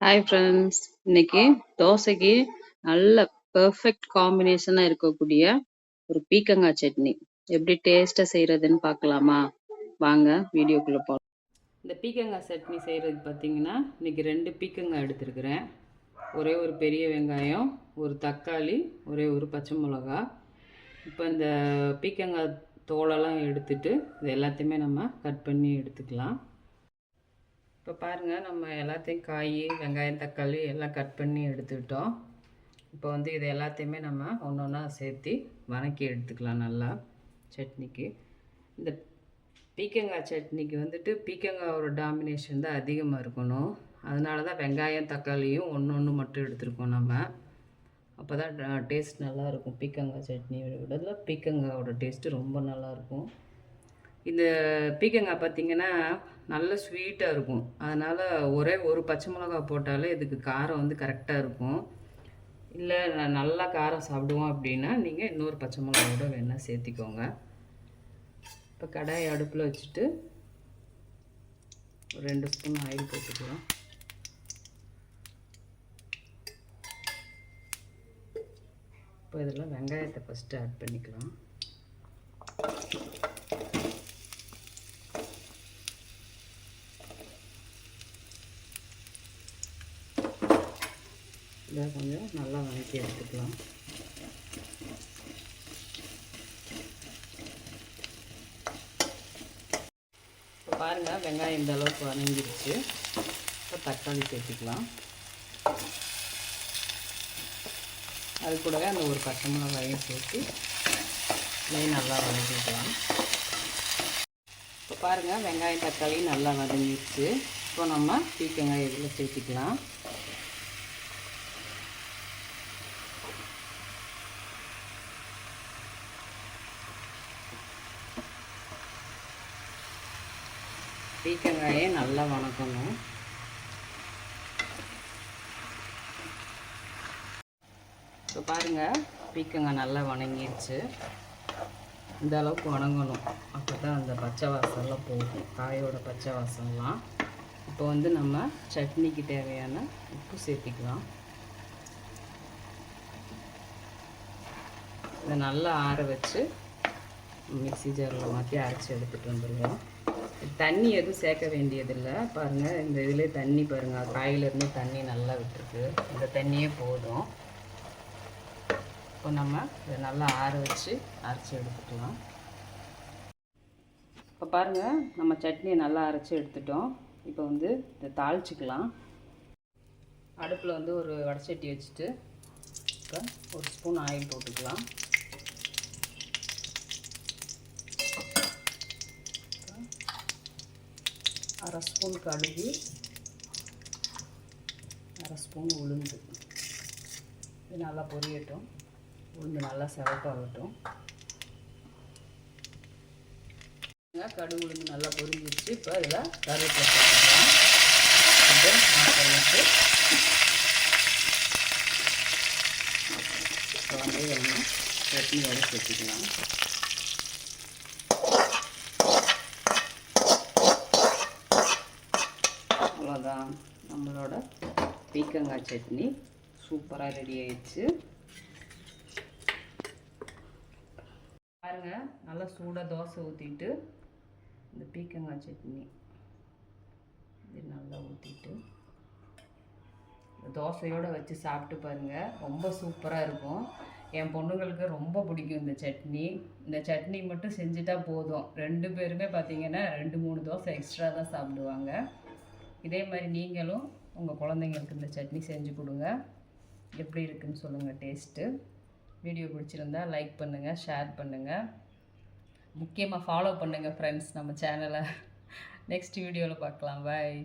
Hi friends. இன்னைக்கு தோசைக்கு நல்ல பெர்ஃபெக்ட் காம்பினேஷனாக இருக்கக்கூடிய ஒரு பீக்கங்காய் சட்னி எப்படி டேஸ்ட்டாக செய்கிறதுன்னு பார்க்கலாமா? வாங்க வீடியோக்குள்ளே போகலாம். இந்த பீக்கங்காய் சட்னி செய்கிறதுக்கு பார்த்தீங்கன்னா இன்றைக்கி 2 பீக்கங்காய் எடுத்துருக்கிறேன். ஒரே ஒரு பெரிய வெங்காயம், ஒரு தக்காளி, ஒரே ஒரு பச்சை மிளகா. இப்போ இந்த பீக்கங்காய் தோலெல்லாம் எடுத்துட்டு இது எல்லாத்தையுமே நம்ம கட் பண்ணி எடுத்துக்கலாம். இப்போ பாருங்கள், நம்ம எல்லாத்தையும் காய், வெங்காயம், தக்காளி எல்லாம் கட் பண்ணி எடுத்துக்கிட்டோம். இப்போ வந்து இது எல்லாத்தையுமே நம்ம ஒன்று ஒன்றா சேர்த்து வதக்கி எடுத்துக்கலாம் நல்லா சட்னிக்கு. இந்த பீக்கங்காய் சட்னிக்கு வந்துட்டு பீக்கங்காயோட டாமினேஷன் தான் அதிகமாக இருக்கணும். அதனால தான் வெங்காயம் தக்காளியும் ஒன்று ஒன்று மட்டும் எடுத்துருக்கோம் நம்ம. அப்போ தான் டேஸ்ட் நல்லாயிருக்கும். பீக்கங்காய் சட்னியோட விடல பீக்கங்காயோட டேஸ்ட்டு ரொம்ப நல்லாயிருக்கும். இந்த பீக்கங்காய் பார்த்திங்கன்னா நல்ல ஸ்வீட்டாக இருக்கும். அதனால் ஒரே ஒரு பச்சை மிளகா போட்டாலே இதுக்கு காரம் வந்து கரெக்டாக இருக்கும். இல்லை நான் நல்லா காரம் சாப்பிடுவோம் அப்படின்னா நீங்கள் இன்னொரு பச்சை மிளகா கூட வேணால் சேர்த்திக்கோங்க. இப்போ கடாயை அடுப்பில் வச்சுட்டு ஒரு 2 ஸ்பூன் ஆயில் போட்டுக்கலாம். இப்போ இதில் வெங்காயத்தை ஃபஸ்ட்டு ஆட் பண்ணிக்கலாம். இதை கொஞ்சம் நல்லா வதக்கி எடுத்துக்கலாம். இப்போ பாருங்கள், வெங்காயம் இந்த அளவுக்கு வதங்கிடுச்சு. இப்போ தக்காளி சேர்த்துக்கலாம். அது கூடவே அந்த ஒரு பச்சை மிளகாயும் சேர்த்து இதையும் நல்லா வதக்கிக்கலாம். இப்போ பாருங்கள், வெங்காயம் தக்காளி நல்லா வதங்கிடுச்சு. இப்போ நம்ம பீக்கங்காய் இதில் சேர்த்துக்கலாம். பீக்கங்காயை நல்லா வதக்கணும். இப்போ பாருங்கள், பீக்கங்காய் நல்லா வதங்கிடுச்சு. இந்த அளவுக்கு வதங்கணும். அப்போ தான் அந்த பச்சை வாசம்லாம் போகும், காயோட பச்சை வாசம்லாம். இப்போ வந்து நம்ம சட்னிக்கு தேவையான உப்பு சேர்த்திக்கலாம். இதை நல்லா ஆற வச்சு மிக்ஸி ஜாரில் மாற்றி அரைச்சி எடுத்துகிட்டு வந்துடுவோம். தண்ணி எதுவும் சேர்க்க வேண்டியதில்லை. பாருங்கள், இந்த இதிலே தண்ணி பாருங்கள், காயிலிருந்து தண்ணி நல்லா விட்டுருக்கு. இந்த தண்ணியே போதும். இப்போ நம்ம இதை நல்லா ஆற வச்சு அரைச்சி எடுத்துக்கலாம். இப்போ பாருங்கள், நம்ம சட்னியை நல்லா அரைச்சி எடுத்துட்டோம். இப்போ வந்து இதை தாளிச்சிக்கலாம். அடுப்பில் வந்து ஒரு வடைச்சட்டி வச்சுட்டு இப்போ ஒரு ஸ்பூன் ஆயில் போட்டுக்கலாம். அரை ஸ்பூன் கடுகு, அரை ஸ்பூன் உளுந்து. இது நல்லா பொரியட்டும். உளுந்து நல்லா சிவப்பாகட்டும். கடுகு உளுந்து நல்லா பொரிஞ்சிடுச்சு. இப்போ இதில் கருவேப்பிலை சேர்த்துக்கலாம். இப்போ வந்து நம்ம சட்னியோடு சேர்த்துக்கலாம். அவ்வளோதான், நம்மளோட பீக்கங்காய் சட்னி சூப்பராக ரெடி ஆயிடுச்சு. பாருங்கள், நல்லா சூடாக தோசை ஊற்றிட்டு இந்த பீக்கங்காய் சட்னி இது நல்லா ஊற்றிட்டு தோசையோடு வச்சு சாப்பிட்டு பாருங்கள், ரொம்ப சூப்பராக இருக்கும். என் பொண்ணுங்களுக்கு ரொம்ப பிடிக்கும் இந்த சட்னி. இந்த சட்னி மட்டும் செஞ்சுட்டா போதும், 2 பேருமே பார்த்திங்கன்னா 2-3 தோசை எக்ஸ்ட்ரா தான் சாப்பிடுவாங்க. இதே மாதிரி நீங்களும் உங்கள் குழந்தைங்களுக்கு இந்த சட்னி செஞ்சு கொடுங்க. எப்படி இருக்குதுன்னு சொல்லுங்கள் டேஸ்ட்டு. வீடியோ பிடிச்சிருந்தா லைக் பண்ணுங்கள், ஷேர் பண்ணுங்கள், முக்கியமாக ஃபாலோ பண்ணுங்கள் ஃப்ரெண்ட்ஸ் நம்ம சேனலை. நெக்ஸ்ட் வீடியோவில் பார்க்கலாம். பாய்.